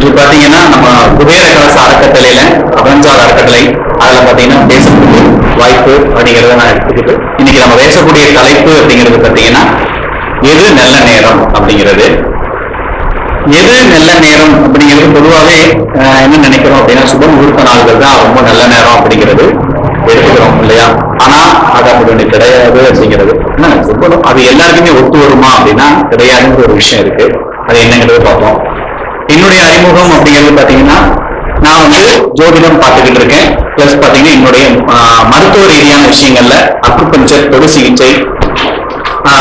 இது பாத்தீங்கன்னா நம்ம குபேர கலச அறக்கட்டளையில அபஞ்சாத அறக்கட்டளை அதுல பாத்தீங்கன்னா பேசக்கூடிய வாய்ப்பு அப்படிங்கிறத நான் எடுத்துக்கிட்டு இன்னைக்கு நம்ம பேசக்கூடிய தலைப்பு அப்படிங்கிறது பாத்தீங்கன்னா எது நல்ல நேரம் அப்படிங்கிறது. எது நல்ல நேரம் அப்படிங்கிறது பொதுவாகவே என்ன நினைக்கிறோம் அப்படின்னா சுப முகூர்த்த நாள்கள் தான் ரொம்ப நல்ல நேரம் அப்படிங்கிறது எடுத்துக்கிறோம் இல்லையா. ஆனா அது அப்படி ஒண்ணு கிடையாது அப்படிங்கிறது. அது எல்லாருக்குமே ஒத்து வருமா அப்படின்னா கிடையாதுங்கிற ஒரு விஷயம் இருக்கு. அது என்னங்கிறது பார்ப்போம். என்னுடைய அறிமுகம் அப்படிங்கிறது பாத்தீங்கன்னா நான் வந்து ஜோதிடம் பார்த்துக்கிட்டு இருக்கேன். பிளஸ் பாத்தீங்கன்னா என்னுடைய மருத்துவ ரீதியான விஷயங்கள்ல அக்குபஞ்சர், தொடு சிகிச்சை,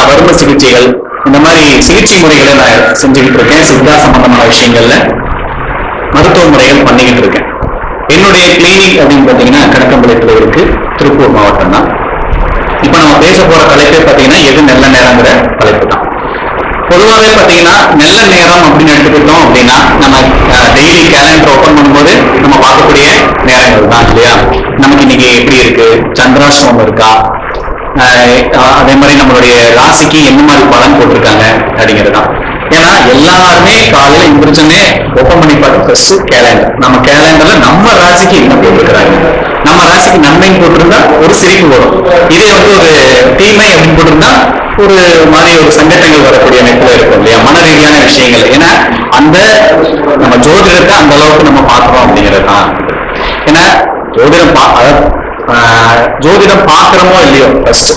வரும சிகிச்சைகள், இந்த மாதிரி சிகிச்சை முறைகளை நான் செஞ்சுக்கிட்டு இருக்கேன். சித்தா சம்பந்தமான விஷயங்கள்ல மருத்துவ முறைகள் பண்ணிக்கிட்டு இருக்கேன். என்னுடைய கிளினிக் அப்படின்னு பாத்தீங்கன்னா கணக்கம்பாளையத்துல இருக்கு, திருப்பூர் மாவட்டம் தான். இப்ப நம்ம பேச போற தலைப்பே பாத்தீங்கன்னா எது நல்ல நேரங்கிற தலைப்பு தான். பொதுவாகவே பாத்தீங்கன்னா நல்ல நேரம் அப்படின்னு எடுத்துக்கிட்டோம் அப்படின்னா நம்ம டெய்லி கேலண்டர் ஓபன் பண்ணும்போது நம்ம பார்க்கக்கூடிய நேரங்கள் தான் இல்லையா. நமக்கு இன்னைக்கு எப்படி இருக்கு, சந்திராஷ்டமம் இருக்கா, அதே மாதிரி நம்மளுடைய ராசிக்கு என்ன மாதிரி பலன் போட்டிருக்காங்க அப்படிங்கிறது தான். ஏன்னா எல்லாருமே காலையில எந்திரிச்சோன்னே ஓப்பன் பண்ணி பார்த்து ஃபர்ஸ்ட் கேலண்டர், நம்ம கேலண்டர்ல நம்ம ராசிக்கு என்ன போட்டிருக்கிறாங்க. நம்ம ராசிக்கு நன்மைன்னு போட்டிருந்தா ஒரு சிரிப்பு வரும். இதே வந்து ஒரு தீமை அப்படின்னு போட்டிருந்தா ஒரு மாதிரி ஒரு சங்கடங்கள் வரக்கூடிய அமைப்புல இருக்கும் இல்லையா, மன ரீதியான விஷயங்கள். ஏன்னா அந்த நம்ம ஜோதிடத்தை அந்த அளவுக்கு நம்ம பார்க்கிறோம் அப்படிங்கிறது தான். ஏன்னா ஜோதிடம் பார்க்கிறோமோ இல்லையோ ஃபர்ஸ்ட்,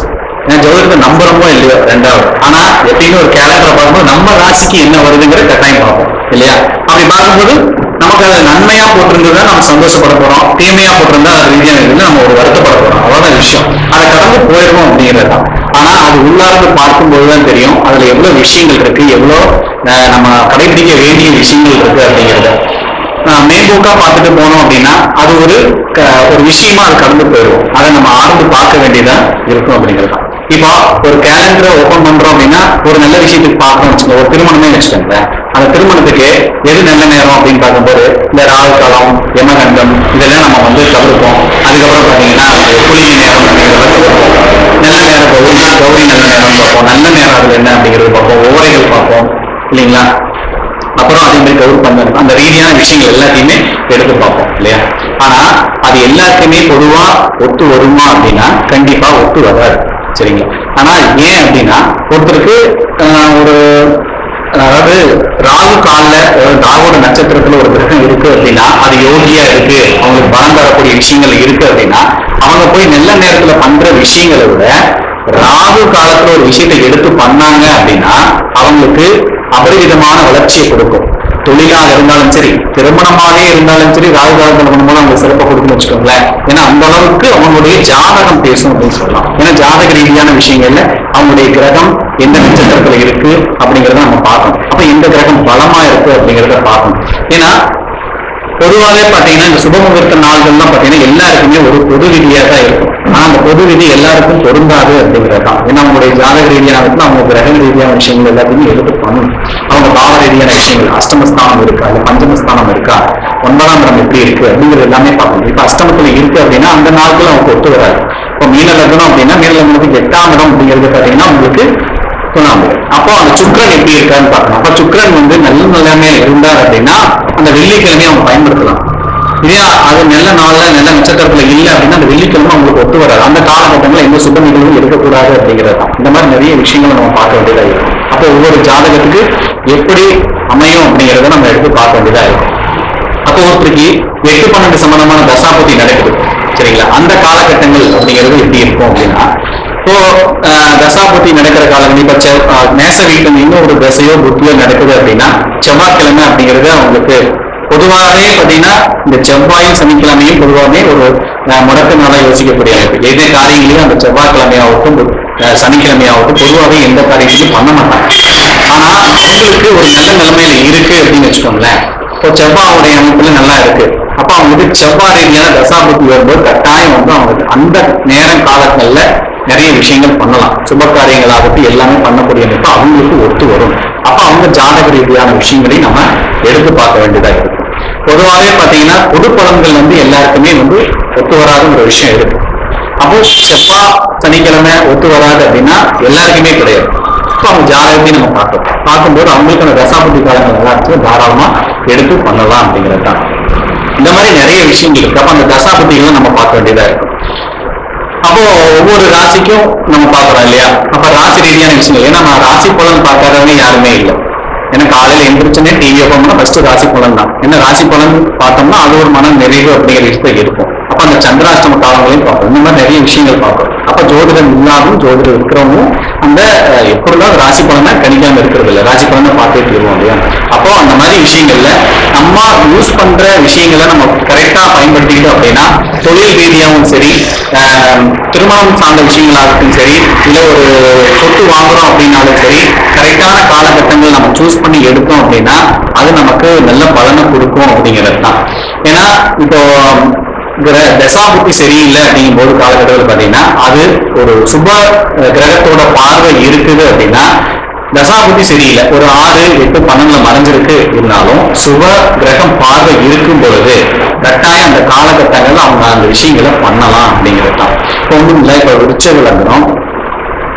ஜோதிடத்தை நம்புறோமோ இல்லையோ ரெண்டாவது. ஆனா எப்பயுமே ஒரு கேலண்டரை பார்க்கும்போது நம்ம ராசிக்கு என்ன வருதுங்கிற கட்டாயம் பார்ப்போம் இல்லையா. அப்படி பார்க்கும்போது நமக்கு அது நன்மையா போட்டிருந்தா நம்ம சந்தோஷப்பட போறோம், தீமையா போட்டிருந்தா அது ரீதியான நம்ம ஒரு வருத்தப்பட போறோம். அவ்வளவுதான் விஷயம். அதை கடந்து போயிடும் அப்படிங்கிறது தான். ஆனா அது உள்ளார்ந்து பார்க்கும்போதுதான் தெரியும் அதுல எவ்வளவு விஷயங்கள் இருக்கு, எவ்வளவு நம்ம கடைபிடிக்க வேண்டிய விஷயங்கள் இருக்கு அப்படிங்கிறது. மேம்போக்கா பார்த்துட்டு போனோம் அப்படின்னா அது ஒரு விஷயமா அது கடந்து போயிடும். அதை நம்ம ஆழ்ந்து பார்க்க வேண்டியதா இருக்கும் அப்படிங்கிறது தான். இப்போ ஒரு கேலண்டரை ஓபன் பண்றோம் அப்படின்னா ஒரு நல்ல விஷயத்துக்கு பார்க்கணும்னு வச்சுக்கோங்க. ஒரு திருமணமே வச்சுக்கோங்க. அந்த திருமணத்துக்கு எது நல்ல நேரம் அப்படின்னு பார்க்கும்போது இந்த ராகு காலம், யமகண்டம் இதெல்லாம் நம்ம வந்து தவிர்ப்போம். அதுக்கப்புறம் பாத்தீங்கன்னா குளிகை நேரம் அப்படிங்கிறத நல்ல நேரம், கௌரி நல்ல நேரம் பார்ப்போம். நல்ல நேரம் அதுல என்ன அப்படிங்கிறது பார்ப்போம். ஓரைகள் பார்ப்போம் இல்லைங்களா. அப்புறம் அதே மாதிரி கௌரி பந்தம், அந்த ரீதியான விஷயங்கள் எல்லாத்தையுமே எடுத்து பார்ப்போம் இல்லையா. ஆனா அது எல்லாத்தையுமே பொதுவா ஒத்து வருமா அப்படின்னா கண்டிப்பா ஒத்து வராது சரிங்களா. ஆனா ஏன் அப்படின்னா ஒருத்தருக்கு ஒரு அதாவது ராகு கால்ல ராகுவோட நட்சத்திரத்துல ஒரு கிரகம் இருக்கு அப்படின்னா அது யோகியா இருக்கு, அவங்களுக்கு பலம் தரக்கூடிய விஷயங்கள் இருக்கு அப்படின்னா அவங்க போய் நல்ல நேரத்துல பண்ற விஷயங்களை விட ராகு காலத்துல ஒரு விஷயத்தை எடுத்து பண்ணாங்க அப்படின்னா அவங்களுக்கு அபரிவிதமான வளர்ச்சியை கொடுக்கும். தொழிலாக இருந்தாலும் சரி, திருமணமாவே இருந்தாலும் சரி, ராகு காலத்துல பண்ணும்போது அவங்க சிறப்பாக கொடுக்குன்னு வச்சுக்கோங்களேன். ஏன்னா அந்த அளவுக்கு அவங்களுடைய ஜாதகம் பேசும் அப்படின்னு சொல்லலாம். ஏன்னா ஜாதக ரீதியான விஷயங்கள்ல அவங்களுடைய கிரகம் எந்த நட்சத்திரத்துல இருக்கு அப்படிங்கிறத நம்ம பார்க்கணும். அப்ப எந்த கிரகம் பலமா இருக்கு அப்படிங்கிறத பார்க்கணும். ஏன்னா பொதுவாகவே பாத்தீங்கன்னா இந்த சுபமுகூர்த்த நாள்கள்லாம் பாத்தீங்கன்னா எல்லாருக்குமே ஒரு பொது விதியா தான் இருக்கும். ஆனா அந்த பொது விதி எல்லாருக்கும் பொருந்தாது அப்படிங்கிறது தான். ஏன்னா அவங்களுடைய ஜாதக ரீதியான அவங்க கிரக ரீதியான விஷயங்கள் எல்லாத்தையுமே எடுத்து பண்ணணும். அவங்க பாவ ரீதியான விஷயங்கள், அஷ்டமஸ்தானம் இருக்கா இல்ல பஞ்சமஸ்தானம் இருக்கா, 9ஆம் இடம் எப்படி இருக்கு அப்படிங்கிறது எல்லாமே பார்க்கணும். இப்ப அஷ்டமத்துல இருக்கு அப்படின்னா அந்த நாட்கள் அவங்க ஒத்து வராது. இப்போ மீன லக்னம் அப்படின்னா மீன லக்னத்துக்கு 8ஆம் இடம் அப்படிங்கிறது பாத்தீங்கன்னா உங்களுக்கு துணாம் இடம். அப்போ அந்த சுக்கிரன் எப்படி இருக்கான்னு பார்க்கணும். அப்ப சுக்கிரன் வந்து நல்ல நிலைமையில இருந்தார் அப்படின்னா அந்த வெள்ளிக்கிழமையை அவங்க பயன்படுத்தலாம். இதே அது நல்ல நாள்ல நல்ல நட்சத்திரத்துல இல்லை அப்படின்னா அந்த வெள்ளிக்கிழமை அவங்களுக்கு ஒத்து வராது. அந்த காலகட்டங்களில் எந்த சுப நிகழ்வும் இருக்கக்கூடாது அப்படிங்கிறது தான். இந்த மாதிரி நிறைய விஷயங்களை நம்ம பார்க்க வேண்டியதா இருக்கும். அப்போ ஒவ்வொரு ஜாதகத்துக்கு எப்படி அமையும் அப்படிங்கிறத நம்ம எடுத்து பார்க்க வேண்டியதா இருக்கும். அப்போ ஒருத்தருக்கு 8-12 சம்பந்தமான தசாபதி நடக்குது சரிங்களா. அந்த காலகட்டங்கள் அப்படிங்கிறது எப்படி இருக்கும் அப்படின்னா இப்போ தசாபதி நடக்கிற காலங்கள் இப்ப மேச வீட்டம் இன்னொரு தசையோ புத்தியோ நடக்குது அப்படின்னா செவ்வாய்க்கிழமை அப்படிங்கிறது அவங்களுக்கு பொதுவாகவே பாத்தீங்கன்னா இந்த செவ்வாயும் சனிக்கிழமையும் பொதுவாகவே ஒரு முடக்க நாளா யோசிக்கக்கூடிய அமைப்பு. எந்த காரியங்களையும் அந்த செவ்வாய்க்கிழமையாகட்டும் சனிக்கிழமையாகட்டும் பொதுவாகவே எந்த காரியங்களையும் பண்ண மாட்டாங்க. ஆனா அவங்களுக்கு ஒரு நல்ல நிலைமையில இருக்கு அப்படின்னு வச்சுக்கோங்களேன். இப்போ செவ்வாயுடைய அமைப்புல நல்லா இருக்கு. அப்ப அவங்களுக்கு செவ்வாய் ரீதியான தசாபுத்தி வரும்போது கட்டாயம் வந்து அவங்களுக்கு அந்த நேரம் காலங்கள்ல நிறைய விஷயங்கள் பண்ணலாம். சுப காரியங்களாகட்டும் எல்லாமே பண்ணக்கூடிய அமைப்பு அவங்களுக்கு ஒத்து வரும். அப்ப அவங்க ஜாதக ரீதியான விஷயங்களை நம்ம எடுத்து பார்க்க வேண்டியதா இருக்கு. பொதுவாகவே பாத்தீங்கன்னா பொது பலன்கள் வந்து எல்லாருக்குமே வந்து ஒத்து வராதுங்கிற விஷயம் இருக்கு. அப்போ செவ்வாய் சனிக்கிழமை ஒத்து வராது அப்படின்னா எல்லாருக்குமே கிடையாது. இப்போ அவங்க ஜாதகத்தையும் நம்ம பார்க்கும்போது அவங்களுக்கான தசாபுத்தி காலங்கள் நல்லா இருக்கு, தாராளமா எடுத்து பண்ணலாம் அப்படிங்கிறது தான். இந்த மாதிரி நிறைய விஷயங்கள் இருக்கு. அப்ப அந்த தசாபுத்திகளை நம்ம பார்க்க வேண்டியதா இருக்கு. அப்போ ஒவ்வொரு ராசிக்கும் நம்ம பார்க்கறோம் இல்லையா? அப்ப ராசி ரீதியான விஷயங்கள், ஏன்னா நான் ராசி பலன் பார்க்காதவங்க யாருமே இல்லை. ஏன்னா காலையில எந்திரிச்சுன்னே டிவி ஓப்பன் ஃபர்ஸ்ட் ராசி பலன் தான். என்ன ராசி பலன் பார்த்தோம்னா அது ஒரு மன நிறைவு அப்படிங்கிற விஷயத்தை இருக்கும். அப்ப அந்த சந்திராஷ்டம காலங்களையும் பார்க்கணும். இந்த மாதிரி நிறைய விஷயங்கள் பார்க்கணும். அப்ப ஜோதிடம் இல்லாமல் ஜோதிடம் இருக்கிறவங்க அந்த எப்படிலாம் ராசி பலனை கணிக்காம இருக்கிறது இல்லை, ராசி பலனை பார்த்தே தீருவோம் இல்லையா? அப்போ அந்த மாதிரி விஷயங்கள்ல நம்ம யூஸ் பண்ற விஷயங்களை நம்ம கரெக்டா பயன்படுத்திக்கிட்டோம் அப்படின்னா தொழில் ரீதியாகவும் சரி, திருமணம் சார்ந்த விஷயங்களாகட்டும் சரி, இல்லை ஒரு சொத்து வாங்குறோம் அப்படின்னாலும் சரி, கரெக்டான காலகட்டங்கள் நம்ம சூஸ் பண்ணி எடுத்தோம் அப்படின்னா அது நமக்கு நல்ல பலனை கொடுக்கும் அப்படிங்கிறது தான். ஏன்னா இப்போ தசாபுத்தி சரியில்லை அப்படிங்கும் போது காலகட்டத்தில் பார்த்தீங்கன்னா அது ஒரு சுப கிரகத்தோட பார்வை இருக்குது அப்படின்னா தசாபுத்தி சரியில்லை, ஒரு 6, 8, 12 மறைஞ்சிருக்கு இருந்தாலும் சுப கிரகம் பார்வை இருக்கும் பொழுது கட்டாயம் அந்த காலகட்டங்கள்ல அவங்க அந்த விஷயங்களை பண்ணலாம் அப்படிங்கிறது தான். இப்போ ஒன்றும் இல்லை, இப்போ விருச்சிக லக்னம்,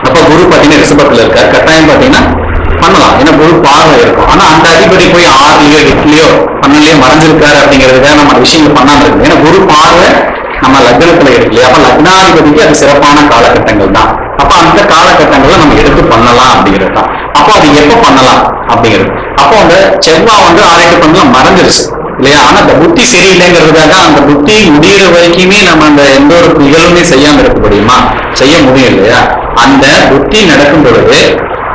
அப்ப குரு பார்த்தீங்கன்னா ரிஷபத்துல இருக்காரு, கட்டாயம் பார்த்தீங்கன்னா பண்ணலாம், ஏன்னா குரு பார்வை இருக்கும். ஆனா அந்த அதிபதி போய் 6லயோ 8லயோ 12லயோ மறைஞ்சிருக்காரு அப்படிங்கிறதுக்காக நம்ம விஷயங்கள் பண்ணாம இருக்கு. ஏன்னா குரு பார்வை நம்ம லக்னத்துல இருக்கு இல்லையா? அப்ப லக்னாதிபதிக்கு அது சிறப்பான காலகட்டங்கள் தான். அப்ப அந்த காலகட்டங்களை நம்ம எடுத்து பண்ணலாம் அப்படிங்கிறது தான். அப்போ அது எப்ப பண்ணலாம் அப்படிங்கிறது, அப்போ அந்த செவ்வாய் 6, 8, 12 மறைஞ்சிருச்சு இல்லையா? ஆனா அந்த புத்தி சரியில்லைங்கிறதுக்காக அந்த புத்தி முடிகிற வரைக்குமே நம்ம அந்த எந்த ஒரு நிகழ்வுமே செய்யாம இருக்க முடியுமா? செய்ய முடியும் இல்லையா? அந்த புத்தி நடக்கும் பொழுது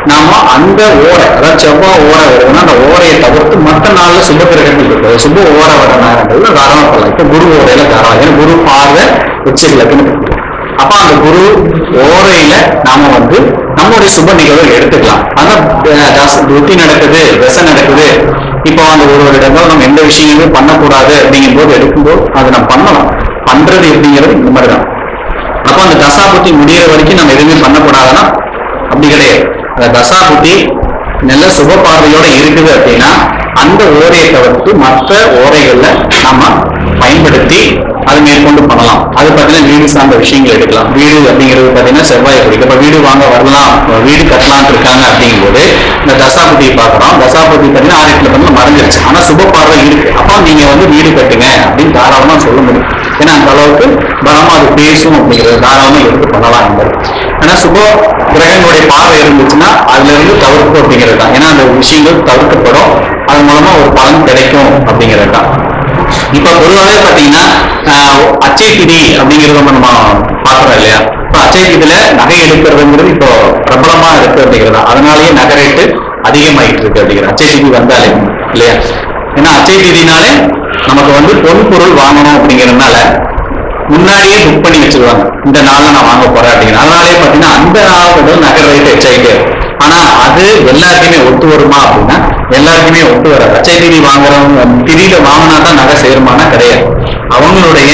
நாம அந்த ஓரை, அதாவது செவ்வாய் ஓரை வருதுன்னா அந்த ஓரையை தவிர்த்து மற்ற நாள்ல சுப கிரகங்கள் இருக்குது, சுப ஓரை வர நேரங்கள்ல தாராளம் பண்ணலாம். இப்ப குரு ஓரையில தாராளம், ஏன்னா குரு பார்வை உச்சங்களுக்கு. அப்ப அந்த குரு ஓரையில நாம நம்முடைய சுப நிகழ்வை எடுத்துக்கலாம். அதான் புத்தி நடக்குது, தசை நடக்குது, இப்போ அந்த ஒரு இடங்கள் நம்ம எந்த விஷயங்களுமே பண்ணக்கூடாது அப்படிங்கும் போது எடுக்கும்போது அதை நம்ம பண்ணலாம். பண்றது எப்படிங்கிறது இந்த மாதிரிதான். அப்போ அந்த தசாபுத்தி முடிகிற வரைக்கும் நம்ம எதுவுமே பண்ணக்கூடாதுன்னா அப்படி கிடையாது. அந்த தசாபுத்தி நல்ல சுப பார்வையோட இருக்குது அப்படின்னா அந்த ஓரையை தவிர்த்து மற்ற ஓரைகள்ல நம்ம பயன்படுத்தி அது மேற்கொண்டு பண்ணலாம். அது பார்த்தீங்கன்னா வீடு சார்ந்த விஷயங்கள் எடுக்கலாம். வீடு அப்படிங்கிறது பார்த்தீங்கன்னா செவ்வாயை குறிக்கும். இப்போ வீடு வாங்க வரலாம், வீடு கட்டலான் இருக்காங்க அப்படிங்கும்போது இந்த தசாபுத்தியை பார்க்குறோம். தசாபுத்தி பார்த்தீங்கன்னா 6, 8 பண்ணல மறைஞ்சிருச்சு, ஆனா சுப பார்வை இருக்கு. அப்போ நீங்க வீடு கட்டுங்க அப்படின்னு தாராளமா சொல்ல முடியும். ஏன்னா அந்த அளவுக்கு பலமா அது பேசும் அப்படிங்கிறது தாராளமா எடுத்து பண்ணலாம் என்பது. ஏன்னா சுப கிரகங்களுடைய பார்வை இருந்துச்சுன்னா அதுல இருந்து தவிர்க்கும் அப்படிங்கிறது தான். ஏன்னா அந்த விஷயங்கள் தவிர்க்கப்படும், அது மூலமா ஒரு பலன் கிடைக்கும் அப்படிங்கிறது தான். இப்ப பொதுவாகவே பாத்தீங்கன்னா அச்சை திதி அப்படிங்கிறத நம்ம பாக்குறோம் இல்லையா? இப்ப அச்சை திதியில நகை எடுக்கிறதுங்கிறது இப்போ பிரபலமா இருக்கு அப்படிங்கிறது, அதனாலேயே நகை ரேட்டு அதிகமாயிட்டு இருக்கு அப்படிங்கிற அச்சை திதி வந்தாலே இல்லையா? ஏன்னா அச்சை திதினாலே நமக்கு பொன் பொருள் வாங்கணும் அப்படிங்கிறதுனால முன்னாடியே புக் பண்ணி வச்சிருவாங்க, இந்த நாள்ல நான் வாங்க போறேன் அப்படிங்கிற. அதனாலே பாத்தீங்கன்னா அந்த நாள் நகை ரேட்டு எச்சாயிட்டே. ஆனா அது எல்லாருக்குமே ஒத்து வருமா அப்படின்னா எல்லாருக்குமே ஒத்து வராது. அச்சை திதி வாங்குறவங்க திதியில வாங்கினா தான் நகை சேருமானா கிடையாது. அவங்களுடைய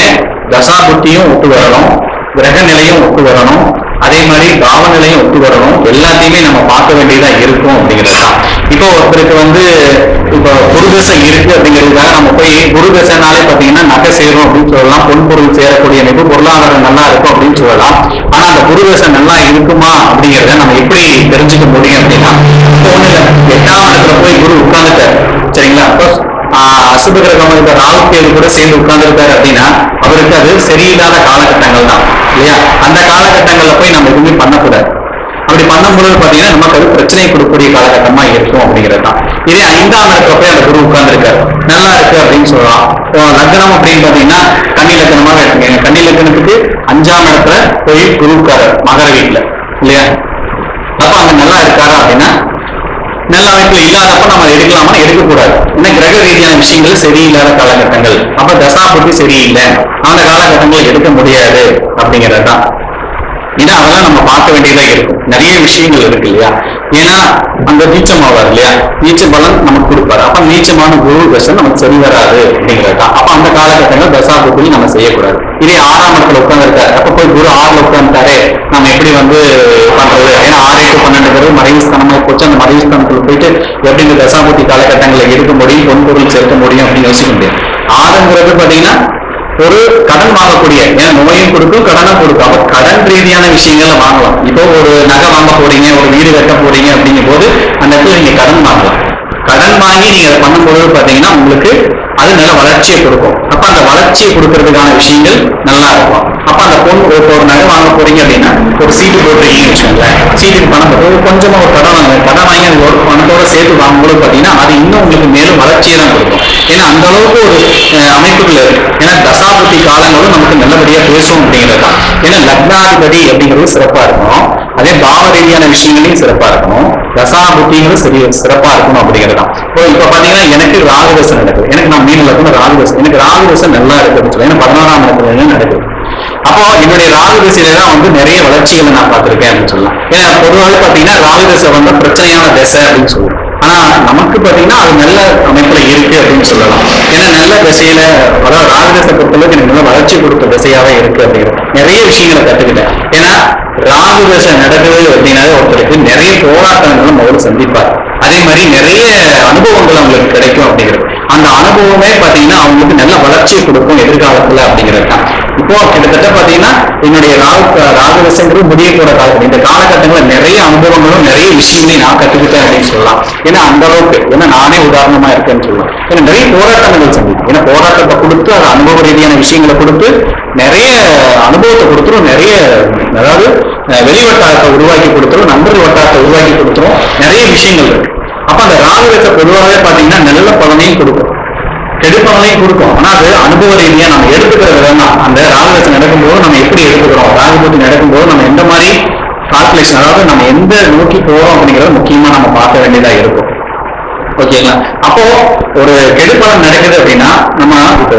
தசாபுத்தியும் ஒத்து வரணும், கிரக நிலையும் ஒத்து வரணும், அதே மாதிரி பாவ நிலையும் ஒத்து வரணும். எல்லாத்தையுமே நம்ம பார்க்க வேண்டியதா இருக்கும் அப்படிங்கிறது தான். இப்போ ஒருத்தருக்கு இப்போ குருதசை இருக்கு அப்படிங்கிறதுக்காக நம்ம போய் குருதசைனாலே பார்த்தீங்கன்னா நகை சேரும் அப்படின்னு சொல்லலாம், பொன் பொருள் சேரக்கூடிய அமைப்பு, பொருளாதாரம் நல்லா இருக்கும் அப்படின்னு சொல்லலாம். ஆனா அந்த குருதசை நல்லா இருக்குமா அப்படிங்கிறத நம்ம எப்படி தெரிஞ்சுக்க முடியும் அப்படின்னா, இப்போ ஒண்ணு இல்லை, 8ஆம் இடத்துல போய் குரு உட்கார்ந்துட்டாரு சரிங்களா? அசுப கிரகம் இந்த ராகுகேது கூட சேர்ந்து உட்கார்ந்துருக்காரு அப்படின்னா அவருக்கு அது சரியில்லாத காலகட்டங்கள் தான் இல்லையா? அந்த காலகட்டங்கள்ல போய் நம்ம எதுவுமே பண்ணக்கூடாது. அப்படி பண்ணும்போது பாத்தீங்கன்னா நமக்கு அது பிரச்சனை கொடுக்கக்கூடிய காலகட்டமா இருக்கும் அப்படிங்கிறது தான். இதே 5ஆம் இடத்துல போய் அந்த குரு உட்கார்ந்துருக்காரு, நல்லா இருக்கு அப்படின்னு சொல்லலாம். லக்னம் அப்படின்னு பாத்தீங்கன்னா கன்னி லக்னமாக இருக்குங்க. கன்னி லக்னத்துக்கு 5ஆம் இடத்துல போய் குரு உட்காரு மகர வீட்டுல இல்லையா? அப்ப அங்க நல்லா இருக்காரா அப்படின்னா நல்ல அமைப்புல இல்லாதப்ப நம்ம எடுக்கலாமா? எடுக்கக்கூடாது. ஏன்னா கிரக ரீதியான விஷயங்கள் சரியில்லாத காலகட்டங்கள், அப்ப தசாபுத்தி சரியில்லை, அந்த காலகட்டங்களை எடுக்க முடியாது அப்படிங்கிறதுதான். ஏன்னா அதெல்லாம் நம்ம பார்க்க வேண்டியதா இருக்கும். நிறைய விஷயங்கள் இருக்கு இல்லையா? ஏன்னா அந்த நீச்சமாவார் இல்லையா? நீச்ச பலன் நமக்கு கொடுப்பாரு. அப்ப நீச்சமான குரு தசை நமக்கு சரி வராது அப்படிங்கிறதுதான். அப்ப அந்த காலகட்டங்கள் தசாபுத்தி நம்ம செய்யக்கூடாது. இதே 6ஆம் இடத்துல உட்கார்ந்து இருக்காரு, அப்ப போய் குரு 6ல உட்கார்ந்துட்டாரு, நம்ம எப்படி பண்றது? ஏன்னா 6, 8, 12 மறைவு ஸ்தானமா போச்சு. அந்த மறைவு ஸ்தானத்துல போயிட்டு எப்படி இந்த தசாபுத்தி காலகட்டங்களை எடுக்க முடியும், பொன் பொருள் சேர்க்க முடியும் அப்படின்னு யோசிக்க முடியாது. 6ங்கிறது பாத்தீங்கன்னா ஒரு கடன் வாங்கக்கூடிய, ஏன்னா நோயும் கொடுக்கும் கடனும் கொடுக்கும். அப்ப கடன் ரீதியான தேவையான விஷயங்களை வாங்கலாம். இப்போ ஒரு நகை வாங்க போறீங்க, ஒரு வீடு கட்ட போறீங்க அப்படிங்கும் போது அந்த இடத்துல நீங்க கடன் வாங்கலாம். கடன் வாங்கி நீங்க அதை பண்ணும்போது பாத்தீங்கன்னா உங்களுக்கு அது நல்ல வளர்ச்சியை கொடுக்கும். அப்ப அந்த வளர்ச்சியை கொடுக்கறதுக்கான விஷயங்கள் நல்லா இருக்கும். அப்ப அந்த பொண்ணு ஒரு நகை வாங்க போறீங்க அப்படின்னா ஒரு சீட்டு போட்டுருக்கீங்கன்னு வச்சுக்கோங்களேன். சீட்டுக்கு பணம் போட்டு கொஞ்சமா ஒரு கடன் வாங்க, கடன் வாங்கி அந்த ஒரு பணத்தோட சேர்த்து வாங்கும்போது பாத்தீங்கன்னா அது இன்னும் உங்களுக்கு மேலும் வளர்ச்சியை தான் கொடுக்கும். ஏன்னா அந்த அளவுக்கு ஒரு அமைப்புகள் இருக்கு. ஏன்னா தசாபுத்தி காலங்களும் நமக்கு நல்லபடியா பேசும் அப்படிங்கிறது தான். ஏன்னா லக்னாதிபதி அப்படிங்கிறது சிறப்பா இருக்கணும், அதே பாவ ரீதியான விஷயங்களையும் சிறப்பா இருக்கணும், தசாபுத்திகளும் சிறப்பா இருக்கணும் அப்படிங்கிறது தான். இப்ப பாத்தீங்கன்னா எனக்கு ராகுதசை நடக்குது, எனக்கு நான் மீன் லக்னம் ராகுதசை, எனக்கு ராகுதசை நல்லா இருக்கு அப்படின்னு சொல்லி, ஏன்னா 11ஆம் இடத்துல நடக்குது. அப்போ என்னுடைய ராகுதசையில தான் வந்து நிறைய வளர்ச்சிகளை நான் பார்த்திருக்கேன் அப்படின்னு சொல்லலாம். ஏன்னா பொதுவாக பாத்தீங்கன்னா ராகுதசை வந்து பிரச்சனையான திசை அப்படின்னு சொல்லுவோம். ஆனா நமக்கு பாத்தீங்கன்னா அது நல்ல அமைப்புல இருக்கு அப்படின்னு சொல்லலாம். ஏன்னா நல்ல திசையில, அதாவது ராகுதசை பொறுத்தளவுக்கு எனக்கு நல்ல வளர்ச்சி கொடுத்த திசையாவே இருக்கு அப்படிங்கிற நிறைய விஷயங்களை கத்துக்கிட்டேன். ஏன்னா ராகுதசை நடக்குது அப்படின்னாலே ஒருத்தருக்கு நிறைய போராட்டங்களும் முதல்ல சந்திப்பார். அதே மாதிரி நிறைய அனுபவங்கள் அவங்களுக்கு கிடைக்கும் அப்படிங்கிறது. அந்த அனுபவமே பாத்தீங்கன்னா அவங்களுக்கு நல்ல வளர்ச்சியை கொடுக்கும் எதிர்காலத்துல அப்படிங்கிறது தான். இப்போ கிட்டத்தட்ட பாத்தீங்கன்னா என்னுடைய ராகுதசைங்கிறது முடிய போற காலகட்டம். இந்த காலகட்டங்களில் நிறைய அனுபவங்களும் நிறைய விஷயங்களையும் நான் கத்துக்கிட்டேன் அப்படின்னு சொல்லலாம். ஏன்னா அந்த அளவுக்கு, ஏன்னா நானே உதாரணமா இருக்கேன்னு சொல்லலாம். ஏன்னா நிறைய போராட்டங்கள் சந்திக்கும். ஏன்னா போராட்டத்தை கொடுத்து அது அனுபவ ரீதியான விஷயங்களை கொடுத்து நிறைய அனுபவத்தை கொடுத்துரும், நிறைய அதாவது வெளிவட்டாரத்தை உருவாக்கி கொடுத்துரும், நண்பர்கள் வட்டாரத்தை உருவாக்கி கொடுத்துரும், நிறைய விஷயங்கள் இருக்கு. அப்ப அந்த ராகுதசை பொதுவாகவே பாத்தீங்கன்னா நல்ல பலனையும் கொடுக்கும், கெடுப்பலனையும் கொடுக்கும். ஆனா அது அனுபவ ரீதியா நம்ம எடுத்துக்கிற விதம் தான். அந்த ராகுதசை நடக்கும்போது நம்ம எப்படி எடுத்துக்கிறோம், ராகுபூதி நடக்கும்போது நம்ம எந்த மாதிரி கால்குலேஷன், அதாவது நம்ம எந்த நோக்கி போறோம் அப்படிங்கறத முக்கியமா நம்ம பார்க்க வேண்டியதா இருக்கும். ஓகேங்களா? அப்போ ஒரு கெடுப்பலன் நடக்குது அப்படின்னா நம்ம இப்போ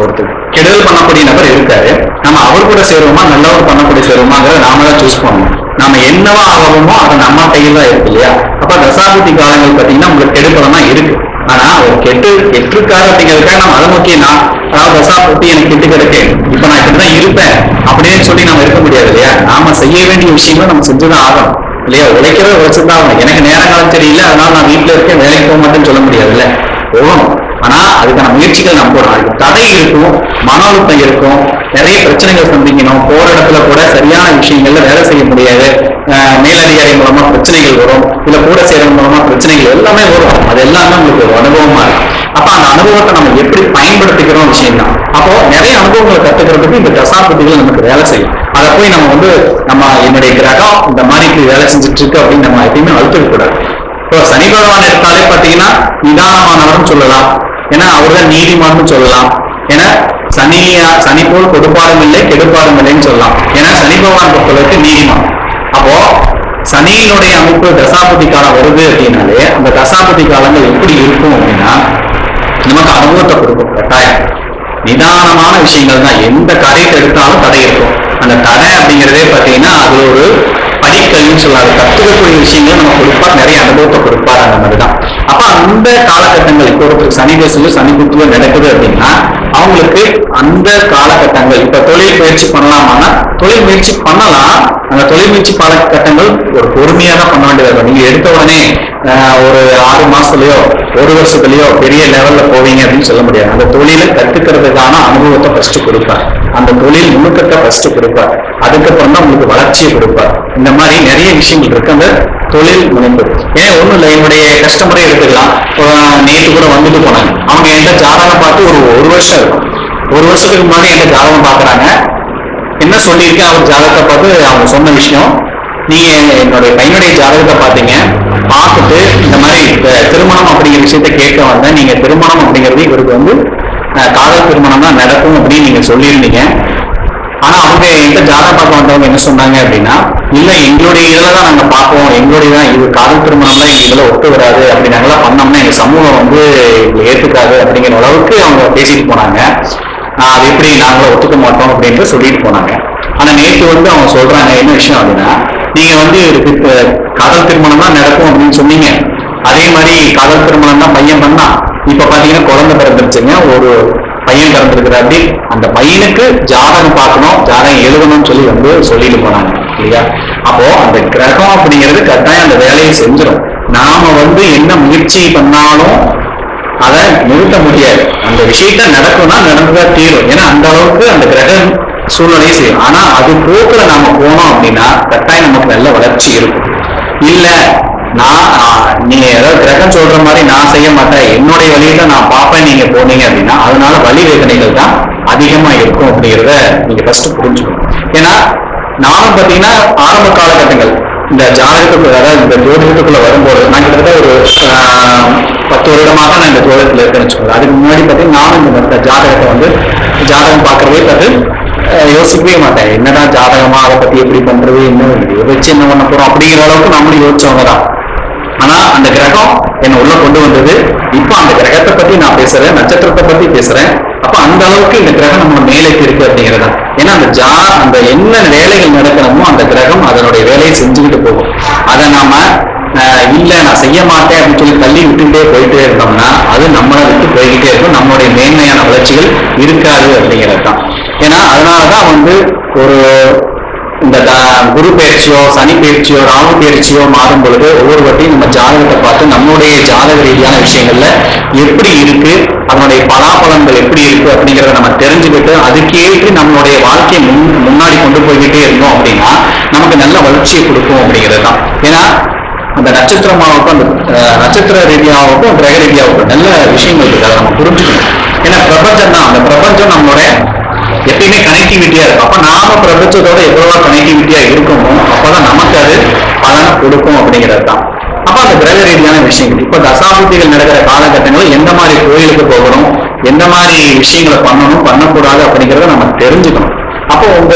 ஒருத்தர் கெடுதல் பண்ணக்கூடிய நபர் இருக்காரு, நம்ம அவர் கூட சேருவோமா நல்லவர் பண்ணக்கூடிய சேருவோமாங்கிறத நாம தான் சூஸ் பண்ணணும். நம்ம என்னவா ஆகணுமோ அது நம்ம கையில் தான் இருக்கு இல்லையா? அப்ப தசாபுத்தி காலங்கள் பாத்தீங்கன்னா உங்களுக்கு கெடுப்பலன் தான் இருக்கு. ஆனா ஒரு கெட்டிருக்காரு அப்படிங்கிறதுக்காக நம்ம அதை நோக்கி அதாவது தசாபுத்தி எனக்கு கெட்டு கிடக்கு, இப்ப நான் இப்படிதான் இருப்பேன் அப்படின்னு சொல்லி நம்ம இருக்க முடியாது இல்லையா? நாம செய்ய வேண்டிய விஷயங்களை நம்ம செஞ்சுதான் ஆகணும் இல்லையா? உழைக்கிறத உழைச்சுதான் ஆகணும். எனக்கு நேரம் காலம் தெரியல அதனால நான் வீட்டுல இருக்கேன் வேலைக்கு போக மாட்டேன்னு சொல்ல முடியாது இல்ல, போகணும். ஆனா அதுக்கான முயற்சிகள் நம்ம போடணும். அதுக்கு தடை இருக்கும், மன அழுத்தம் இருக்கும், நிறைய பிரச்சனைகள் சந்திக்கணும், போற இடத்துல கூட சரியான விஷயங்கள்ல வேலை செய்ய முடியாது, மேலதிகாரி மூலமா பிரச்சனைகள் வரும், இல்ல கூட செய்யறது மூலமா பிரச்சனைகள் எல்லாமே வரும். அது எல்லாமே உங்களுக்கு ஒரு அனுபவமா இருக்கும். அப்ப அந்த அனுபவத்தை நம்ம எப்படி பயன்படுத்திக்கிறோம் விஷயம் தான். அப்போ நிறைய அனுபவங்களை கத்துக்கிறதுக்கு இந்த தசாபுத்திகள் நமக்கு வேலை செய்யும். அதை போய் நம்ம வந்து என்னுடைய கிரகம் இந்த மாதிரி வேலை செஞ்சுட்டு இருக்கு அப்படின்னு நம்ம எப்பயுமே அழுத்தக்க கூடாது. இப்போ சனி பகவான் எடுத்தாலே பாத்தீங்கன்னா நிதானமானவர்னு சொல்லலாம், ஏன்னா அவர் தான் நீதிமான்னு சொல்லலாம். ஏன்னா சனி போல் கொடுப்பாரும் இல்லை கெடுப்பாரும் இல்லைன்னு சொல்லலாம். ஏன்னா சனி பகவான் பொறுத்தளவுக்கு நீதிமான். அப்போ சனியினுடைய அமைப்பு தசாபதி காலம் வருது அப்படின்னாலே அந்த தசாபதி காலங்கள் எப்படி இருக்கும் அப்படின்னா நமக்கு அனுபவத்தை கொடுக்கும். கட்டாயம் நிதானமான விஷயங்கள் தான். எந்த காரியத்தை எடுத்தாலும் தடை இருக்கும். அந்த தடை அப்படிங்கிறதே பாத்தீங்கன்னா அது ஒரு படிக்கல்னு சொல்லாது, கத்துக்கக்கூடிய விஷயங்கள் நம்ம கொடுப்பார், நிறைய அனுபவத்தை கொடுப்பார். அந்த மாதிரிதான். அப்ப அந்த காலகட்டங்கள் இப்போ ஒருத்தருக்கு சனி தசையோ சனி புத்தியோ நடக்குது அப்படின்னா அவங்களுக்கு அந்த காலகட்டங்கள், இப்ப தொழில் முயற்சி பண்ணலாமான்னா தொழில் முயற்சி பண்ணலாம். அந்த தொழில் முயற்சி காலகட்டங்கள் ஒரு பொறுமையா தான் பண்ண வேண்டியது இருக்கும். நீங்க எடுத்த உடனே ஒரு 6 மாசத்துலயோ 1 வருஷத்துலயோ பெரிய லெவல்ல போவீங்க அப்படின்னு சொல்ல முடியாது. அந்த தொழிலை கத்துக்கிறதுக்கான அனுபவத்தை ஃபர்ஸ்ட் கொடுப்பார், அந்த தொழில் நுணுக்கத்தை ஃபர்ஸ்ட் கொடுப்பார், அதுக்கப்புறம் தான் உங்களுக்கு வளர்ச்சியை கொடுப்பார். இந்த மாதிரி நிறைய விஷயங்கள் இருக்கு அந்த தொழில் முனைப்பு. ஏன் ஒண்ணும் இல்லை, என்னுடைய கஸ்டமரே எடுத்துக்கலாம். நேற்று கூட வந்துட்டு போனாங்க, அவங்க என்கிட்ட ஜாதகம் பார்த்து ஒரு வருஷம் இருக்கும். 1 வருஷத்துக்கு முன்னாடி என்கிட்ட ஜாதகம் பாக்குறாங்க. என்ன சொல்லியிருக்கேன், அவர் ஜாதகத்தை பார்த்து அவங்க சொன்ன விஷயம், நீங்க என்னுடைய பையனுடைய ஜாதகத்தை பார்த்தீங்க, பார்த்துட்டு இந்த மாதிரி திருமணம் அப்படிங்கிற விஷயத்த கேட்க வந்தேன். நீங்க திருமணம் அப்படிங்கிறது இவருக்கு வந்து காதல் திருமணம் தான் நடக்கும் அப்படின்னு நீங்க சொல்லியிருந்தீங்க. ஆனா அவங்க எந்த ஜாதகம் பார்க்க வந்தவங்க என்ன சொன்னாங்க அப்படின்னா, இல்ல எங்களுடைய இதுல தான் நாங்க பார்ப்போம், எங்களுடைய தான் இது காதல் திருமணம்லாம் எங்க இதுல ஒத்து வராது, அப்படி நாங்களாம் பண்ணோம்னா எங்க சமூகம் வந்து ஏத்துக்காது அப்படிங்கிற அளவுக்கு அவங்க பேசிட்டு போனாங்க. அது எப்படி நாங்களும் ஒத்துக்க மாட்டோம் அப்படின்ட்டு சொல்லிட்டு போனாங்க. ஆனா நேற்று வந்து அவங்க சொல்றாங்க என்ன விஷயம் அப்படின்னா, நீங்க வந்து காதல் திருமணம் தான் நடக்கும் அப்படின்னு சொன்னீங்க, அதே மாதிரி காதல் திருமணம் தான் பையன் பண்ணா, இப்ப பாத்தீங்கன்னா குழந்தை பிறந்துருச்சுங்க, ஒரு பையன் பிறந்திருக்கிறாரு. அந்த பையனுக்கு ஜாதகம் பார்க்கணும், ஜாதகம் எழுதணும்னு சொல்லி வந்து சொல்லிட்டு போனாங்க இல்லையா? அப்போ அந்த கிரகம் அப்படிங்கிறது கட்டாயம் அந்த வேலையை செஞ்சிடும். நாம வந்து என்ன முயற்சி பண்ணாலும் அதை நிறுத்த முடியாது. அந்த விஷயத்த நடக்கும்னா நடந்துதான் தீரும். ஏன்னா அந்த அளவுக்கு அந்த கிரகம் சூழ்நிலையும் செய்யும். ஆனா அது போக்குல நாம போனோம் அப்படின்னா கட்டாயம் நமக்கு நல்ல வளர்ச்சி இருக்கும். இல்ல நீங்க ஏதாவது கிரகம் சொல்ற மாதிரி நான் செய்ய மாட்டேன், என்னுடைய வழியில நான் பார்ப்பேன் நீங்க போனீங்க அப்படின்னா அதனால வலி வேதனைகள் தான் அதிகமா இருக்கும் அப்படிங்கிறத நீங்க ஃபர்ஸ்ட் புரிஞ்சுக்கணும். ஏன்னா நானும் பாத்தீங்கன்னா ஆரம்ப காலகட்டங்கள் இந்த ஜாதகத்துக்குள்ள, அதாவது இந்த ஜோதிடத்துக்குள்ள வரும்போது நான் கிட்டத்தட்ட ஒரு 10 வருடமாக நான் இந்த ஜோதிடத்துல இருக்கேன்னு வச்சுக்கோங்க. அதுக்கு முன்னாடி பார்த்தீங்கன்னா நானும் இந்த ஜாதகத்தை வந்து ஜாதகம் பார்க்கறதே பார்த்து யோசிக்கவே மாட்டேன். என்னடா ஜாதகமா, அதை பத்தி எப்படி பண்றது, இன்னும் வச்சு என்ன பண்ண போறோம் அப்படிங்கிற அளவுக்கு நம்மளும் யோசிச்சவங்க தான். ஆனா அந்த கிரகம் என்ன உள்ள கொண்டு வந்தது. இப்ப அந்த கிரகத்தை பத்தி நான் பேசுறேன், நட்சத்திரத்தை பத்தி பேசுறேன். அப்ப அந்த அளவுக்கு இந்த கிரகம் நம்ம மேலைக்கு இருக்கு அப்படிங்கிறதா. ஏன்னா அந்த என்ன வேலைகள் நடக்கணுமோ அந்த கிரகம் அதனுடைய வேலையை செஞ்சுக்கிட்டு போகும். அதை நாம இல்ல நான் செய்ய மாட்டேன் அப்படின்னு சொல்லி தள்ளி விட்டுட்டே போயிட்டே இருந்தோம்னா அது நம்மளை விட்டு போய்கிட்டே இருக்கும், நம்மளுடைய மேன்மையான வளர்ச்சிகள் இருக்காது அப்படிங்கிறது தான். ஏன்னா அதனாலதான் வந்து ஒரு இந்த குரு பயிற்சியோ சனி பயிற்சியோ ராகு பயிற்சியோ மாறும் பொழுது ஒவ்வொரு வாட்டியும் நம்ம ஜாதகத்தை பார்த்து நம்மளுடைய ஜாதக ரீதியான விஷயங்கள்ல எப்படி இருக்கு, அதனுடைய பலாபலன்கள் எப்படி இருக்கு அப்படிங்கிறத நம்ம தெரிஞ்சுக்கிட்டு அதுக்கேற்று நம்மளுடைய வாழ்க்கையை முன்னாடி கொண்டு போய்கிட்டே இருந்தோம் அப்படின்னா நமக்கு நல்ல வளர்ச்சியை கொடுக்கும் அப்படிங்கிறது தான். ஏன்னா அந்த நட்சத்திரமாகட்டும், அந்த நட்சத்திர ரீதியாகட்டும், கிரக ரீதியாகட்டும் நல்ல விஷயங்கள் இருக்கு, அதை நம்ம புரிஞ்சுக்கணும். ஏன்னா பிரபஞ்சம் தான், அந்த பிரபஞ்சம் நம்மளோட எப்பயுமே கனெக்டிவிட்டியா இருக்கும். அப்ப நாம பிரபஞ்சத்தோட எவ்வளவு கனெக்டிவிட்டியா இருக்குமோ அப்பதான் நமக்கு அது பலனை கொடுக்கும் அப்படிங்கிறது தான். அப்ப அந்த கிரக ரீதியான விஷயங்கள் இப்ப தசாபுத்திகள் நடக்கிற காலகட்டங்களில் எந்த மாதிரி கோயிலுக்கு போகணும், எந்த மாதிரி விஷயங்களை பண்ணணும் பண்ணக்கூடாது அப்படிங்கிறத நம்ம தெரிஞ்சுக்கணும். அப்போ உங்க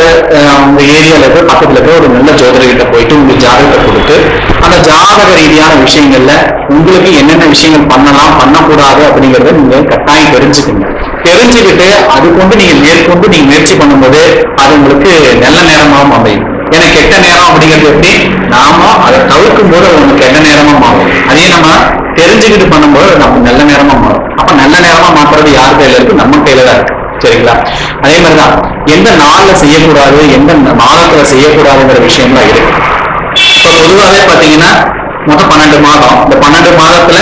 ஏரியால இருக்க பக்கத்துல இருக்க ஒரு நல்ல ஜோதிடர்கிட்ட போயிட்டு உங்க ஜாதகத்தை கொடுத்து அந்த ஜாதக ரீதியான விஷயங்கள்ல உங்களுக்கு என்னென்ன விஷயங்கள் பண்ணலாம் பண்ணக்கூடாது அப்படிங்கறத நீங்க கட்டாயம் தெரிஞ்சுக்கணும். தெரிஞ்சுக்கிட்டு அது கொண்டு நீங்க மேற்கொண்டு நீங்க முயற்சி பண்ணும்போது அது உங்களுக்கு நல்ல நேரமாகவும் அமையும். ஏன்னா கெட்ட நேரம் அப்படிங்கிறது எப்படி நாம அதை தவிர்க்கும் போது உங்களுக்கு கெட்ட நேரமா மாறும். அதே நம்ம தெரிஞ்சுக்கிட்டு பண்ணும்போது நமக்கு நல்ல நேரமா மாறும். அப்ப நல்ல நேரமா மாற்றுறது யார் கையில இருக்கு? நம்ம கையில தான் இருக்கு. சரிங்களா? அதே மாதிரிதான் எந்த நாள்ல செய்யக்கூடாது, எந்த மாதத்துல செய்யக்கூடாதுங்கிற விஷயம்லாம் இருக்கு. இப்ப பொதுவாகவே பாத்தீங்கன்னா மொத்தம் 12 மாதம். இந்த 12 மாதத்துல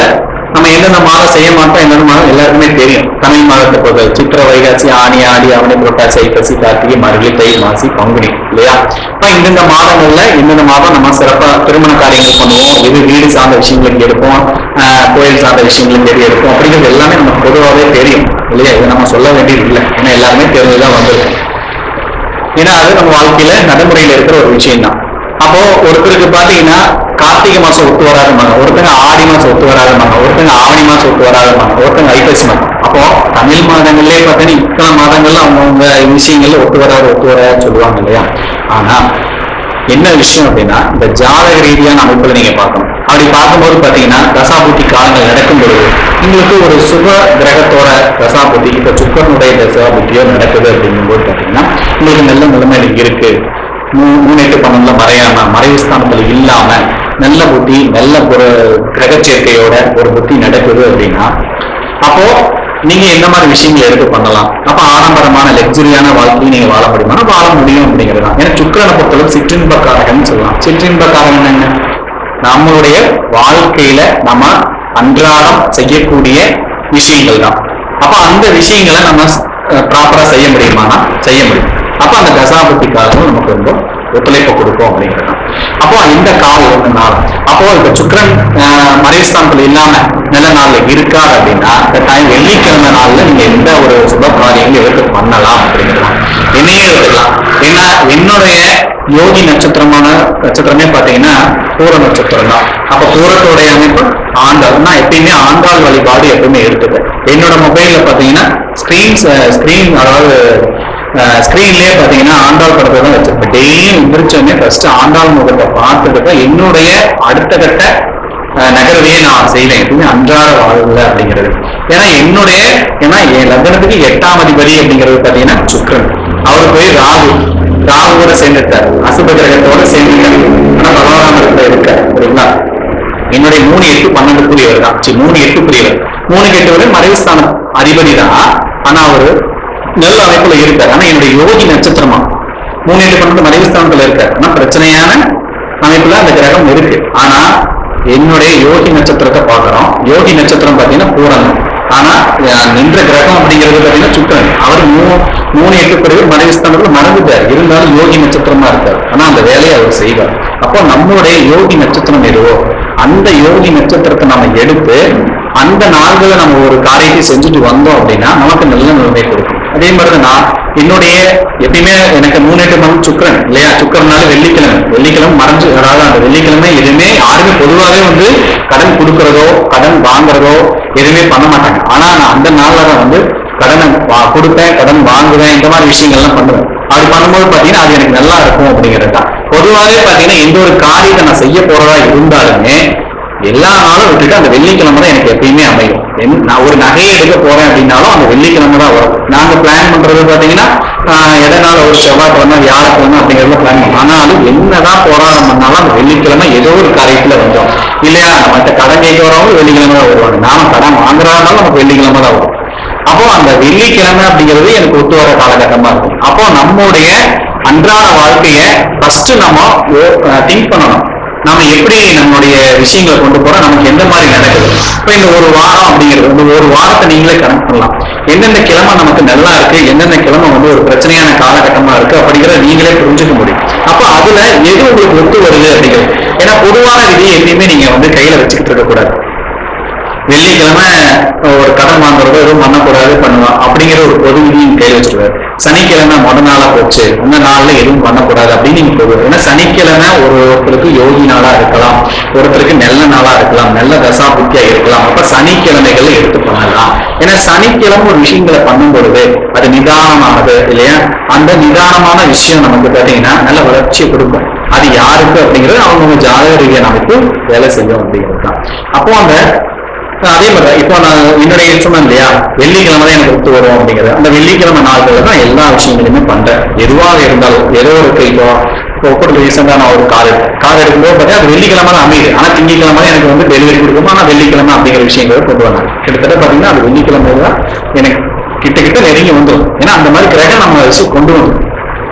நம்ம எந்தெந்த மாதம் செய்ய மாட்டோம், எந்தெந்த மாதம் எல்லாருக்குமே தெரியும். தமிழ் மாதத்தை பொறுத்த சித்திரை, வைகாசி, ஆனி, ஆடி, ஆவணி, புரட்டாசி, ஐப்பசி, கார்த்திகை, மார்கழி, தை, மாசி, பங்குனி இல்லையா? இப்ப இந்தந்த மாதங்கள்ல இந்தந்த மாதம் நம்ம சிறப்பா திருமண காரியங்கள் பண்ணுவோம், இது வீடு சார்ந்த விஷயங்களுக்கு எடுப்போம், கோயில் சார்ந்த விஷயங்களுக்கு தேடி எடுப்போம் அப்படிங்கிறது எல்லாமே நமக்கு பொதுவாகவே தெரியும் இல்லையா? இதை நம்ம சொல்ல வேண்டியது இல்லை, ஏன்னா எல்லாருமே தெரிஞ்சுதான் வந்திருக்கும். ஏன்னா அது நம்ம வாழ்க்கையில நடைமுறையில இருக்கிற ஒரு விஷயம் தான். அப்போ ஒருத்தருக்கு பாத்தீங்கன்னா கார்த்திகை மாசம் ஒத்து வராதுமாங்க, ஒருத்தங்க ஆடி மாசம் ஒத்து வராதுமாங்க, ஒருத்தங்க ஆவணி மாசம் ஒத்து வராதுமாங்க, ஒருத்தங்க ஐப்பசி மாசம். அப்போ தமிழ் மாதங்கள்லயே பார்த்தீங்கன்னா இத்தனை மாதங்கள்ல அவங்கவுங்க விஷயங்கள்ல ஒத்து வராது சொல்லுவாங்க இல்லையா? ஆனா என்ன விஷயம் அப்படின்னா இந்த ஜாதக ரீதியான அமைப்புல நீங்க பார்க்கணும். அப்படி பார்க்கும்போது பாத்தீங்கன்னா தசாபுத்தி காலங்கள் நடக்கும் பொழுது உங்களுக்கு ஒரு சுப கிரகத்தோட தசாபுத்தி, இப்ப சுக்கரனுடைய தசாபுத்தியோ நடக்குது அப்படிங்கும்போது பாத்தீங்கன்னா உங்களுக்கு நல்ல நிலைமை இருக்கு. 3, 8, 12 மறையாம மறைவு ஸ்தானத்துல இல்லாம நல்ல புத்தி, நல்ல ஒரு கிரக சேர்க்கையோட ஒரு புத்தி நடக்குது அப்படின்னா அப்போ நீங்க எந்த மாதிரி விஷயங்களை எடுத்து பண்ணலாம். அப்ப ஆடம்பரமான லக்ஸரியான வாழ்க்கையை நீங்க வாழ முடியுமா? வாழ முடியும் அப்படிங்கிறது. ஏன்னா சுக்கிரனை பொறுத்தளவு சிற்றின்பக்காரகன் சொல்லலாம். சிற்றின்பக்காரகன் என்ன? நம்மளுடைய வாழ்க்கையில நம்ம அன்றாடம் செய்யக்கூடிய விஷயங்கள் தான். அப்ப அந்த விஷயங்களை நம்ம ப்ராப்பரா செய்ய முடியுமானா செய்ய முடியும். அப்ப அந்த தசாபுத்தி காலமும் நமக்கு ரொம்ப ஒத்துழைப்பு கொடுக்கும் அப்படிங்கிறது. அப்போ இந்த காலம் ஒரு நாள், அப்போ இப்ப சுக்கிரன் மறைஸ்தானத்துல இல்லாம நல்ல நாள்ல இருக்காது அப்படின்னா கட்டாயம் வெள்ளிக்கிழமை நாள்ல நீங்க எந்த ஒரு சுப காரியங்களும் எடுத்து பண்ணலாம் அப்படிங்கிறதான். என்னையே எடுத்துக்கலாம். ஏன்னா என்னுடைய யோகி நட்சத்திரமே பாத்தீங்கன்னா பூர நட்சத்திரம் தான். அப்ப பூரத்தோடைய அமைப்பு ஆண்டாள். நான் எப்பயுமே ஆண்டாள் வழிபாடு எப்பவுமே எடுத்துட்டேன். என்னோட மொபைல்ல பாத்தீங்கன்னா ஸ்கிரீன் அதாவது ஸ்கிரீன்லயே பாத்தீங்கன்னா ஆண்டாள் படத்தை தான் வச்சிருப்பேன். டெய்லியும் எந்திரிச்சோடனே ஃபர்ஸ்ட் ஆண்டாள் முகத்தை பார்த்துட்டு தான் என்னுடைய அடுத்த கட்ட நகர்வையே நான் செய்வேன். எப்பவுமே அன்றாட வாழ்ல அப்படிங்கிறது. ஏன்னா என் லக்னத்துக்கு 8ஆம் அதிபதி அப்படிங்கிறது பாத்தீங்கன்னா சுக்கிரன். அவர் போய் ராகுவோட சேர்ந்துட்டார், அசுப கிரகத்தோட சேர்ந்துட்டார். ஆனா 11ஆம் இடத்துல இருக்கார். சரிங்களா? என்னுடைய 3, 8, 12 புரியவர் தான். 3, 8 புரியவர். 3, 8 வரை மறைவுஸ்தானம் அதிபதி தான். ஆனா அவரு நல்ல அமைப்புல இருக்காரு. ஆனா என்னுடைய யோகி நட்சத்திரமா 3, 8, 12 மறைவுஸ்தானத்துல இருக்காரு. ஆனா பிரச்சனையான அமைப்புல அந்த கிரகம் இருக்கு. ஆனா என்னுடைய யோகி நட்சத்திரத்தை பார்க்கிறோம். யோகி நட்சத்திரம் பாத்தீங்கன்னா பூரணம். ஆனா நின்ற கிரகம் அப்படிங்கிறது பாத்தீங்கன்னா சுக்கிரன். அவர் 3-8 மனைவி ஸ்தானத்துல மறந்துட்டார், இருந்தாலும் யோகி நட்சத்திரமா இருக்காரு. ஆனா அந்த வேலையை அவர் செய்வார். அப்போ நம்மளுடைய யோகி நட்சத்திரம் எதுவோ அந்த யோகி நட்சத்திரத்தை நம்ம எடுத்து அந்த நாள்களை நம்ம ஒரு காரியத்தை செஞ்சுட்டு வந்தோம் அப்படின்னா நமக்கு நல்ல நிலைமை கொடுக்கும். அதே மாதிரிதான் நான் என்னுடைய எப்பயுமே எனக்கு 3-8 சுக்கிரன் இல்லையா, சுக்கிரனால வெள்ளிக்கிழமை மறைஞ்சு, அதாவது அந்த வெள்ளிக்கிழமை எதுவுமே யாருமே பொதுவாகவே கடன் கொடுக்கறதோ கடன் வாங்குறதோ எதுவுமே பண்ண மாட்டாங்க. ஆனா நான் அந்த நாள்ல தான் கடனை கொடுப்பேன், கடன் வாங்குவேன், இந்த மாதிரி விஷயங்கள்லாம் பண்ணுவேன். அப்படி பண்ணும்போது பாத்தீங்கன்னா அது எனக்கு நல்லா இருக்கும் அப்படிங்கிறது தான். பொதுவாகவே பாத்தீங்கன்னா எந்த ஒரு காரியத்தை நான் செய்ய போறதா இருந்தாலுமே எல்லா நாளும் விட்டுட்டு அந்த வெள்ளிக்கிழமை தான் எனக்கு எப்பயுமே அமையும். நான் ஒரு நகையை எடுக்க போறேன் அப்படின்னாலும் அந்த வெள்ளிக்கிழமை தான் வரும். நாங்க பிளான் பண்றது பாத்தீங்கன்னா எதனால ஒரு செவ்வாய்க்கிழமை வியாழக்கிழமை அப்படிங்கறத பிளான் பண்ணுவோம். ஆனாலும் என்னதான் போராட்டம் பண்ணாலும் அந்த வெள்ளிக்கிழமை ஏதோ ஒரு காரியத்துல வந்தோம் இல்லையா. மற்ற கடன் கேட்க வரவங்க வெள்ளிக்கிழமை தான் வருவாங்க, நாம கடன் வாங்குறதுனால நமக்கு வெள்ளிக்கிழமை தான் வரும். அப்போ அந்த வெள்ளிக்கிழமை அப்படிங்கிறது எனக்கு ஒத்து வர காலகட்டமா இருக்கும். அப்போ நம்முடைய அன்றாட வாழ்க்கைய ஃபர்ஸ்ட் நம்ம திங்க் பண்ணணும். நாம எப்படி நம்மளுடைய விஷயங்களை கொண்டு போறோம், நமக்கு எந்த மாதிரி நடக்குது. இப்ப இந்த ஒரு வாரம் அப்படிங்கிறது இந்த ஒரு வாரத்தை நீங்களே கணக்கு பண்ணலாம். எந்தெந்த கிழமை நமக்கு நல்லா இருக்கு, எந்தெந்த கிழமை ஒரு பிரச்சனையான காலகட்டமா இருக்கு அப்படிங்கிறத நீங்களே புரிஞ்சுக்க முடியும். அப்ப அதுல எது உங்களுக்கு ஒத்து வருது அப்படிங்கிறது. ஏன்னா பொதுவான விதியை எப்பயுமே நீங்க கையில வச்சுக்கிட்டு இருக்கக்கூடாது. வெள்ளிக்கிழமை ஒரு கடன் வாங்குறதோ எதுவும் பண்ணக்கூடாது பண்ணுவான் அப்படிங்கிற ஒரு பொது விதியும் கையில் வச்சிருக்காரு. சனிக்கிழமை முத நாளா போச்சு, அந்த நாள்ல எதுவும் பண்ணக்கூடாது அப்படின்னு நீங்க போடுவார். ஏன்னா சனிக்கிழமை ஒருத்தருக்கு யோகி நாளா இருக்கலாம், ஒருத்தருக்கு நல்ல நாளா இருக்கலாம், நல்ல தசா புத்தியா இருக்கலாம். அப்ப சனிக்கிழமைகளை எடுத்து பண்ணலாம். ஏன்னா சனிக்கிழமை ஒரு விஷயங்களை பண்ணும் பொழுது அது நிதானமானது இல்லையா. அந்த நிதானமான விஷயம் நமக்கு பாத்தீங்கன்னா நல்ல வளர்ச்சியை கொடுக்கும். அது யாருக்கு அப்படிங்கிறது அவங்க ஜாதக ரீதியா நமக்கு வேலை செய்யும் அப்படிங்கிறது தான். அப்போ அந்த அதே மாதிரி இப்போ நான் என்னுடைய சொன்னேன் இல்லையா, வெள்ளிக்கிழமை தான் எனக்கு ஒத்து வரும் அப்படிங்கிறது. அந்த வெள்ளிக்கிழமை நாட்கள் தான் எல்லா விஷயங்களுமே பண்றேன். எதுவாக இருந்தாலும் ஏதோ ஒரு இப்போ ரீசெண்டா நான் ஒரு கார் எடுக்கும்போது பார்த்தீங்கன்னா அது வெள்ளிக்கிழமை தான் அமையுது. ஆனா திங்கக்கிழமை எனக்கு டெலிவரி கொடுக்கும். ஆனா வெள்ளிக்கிழமை அப்படிங்கிற விஷயங்களை கொண்டு வந்தாங்க. கிட்டத்தட்ட பாத்தீங்கன்னா அது வெள்ளிக்கிழமை தான் எனக்கு கிட்ட நெருங்கி வந்துடும். ஏன்னா அந்த மாதிரி கிரகம் நம்ம விஷயம் கொண்டு வந்துடும்.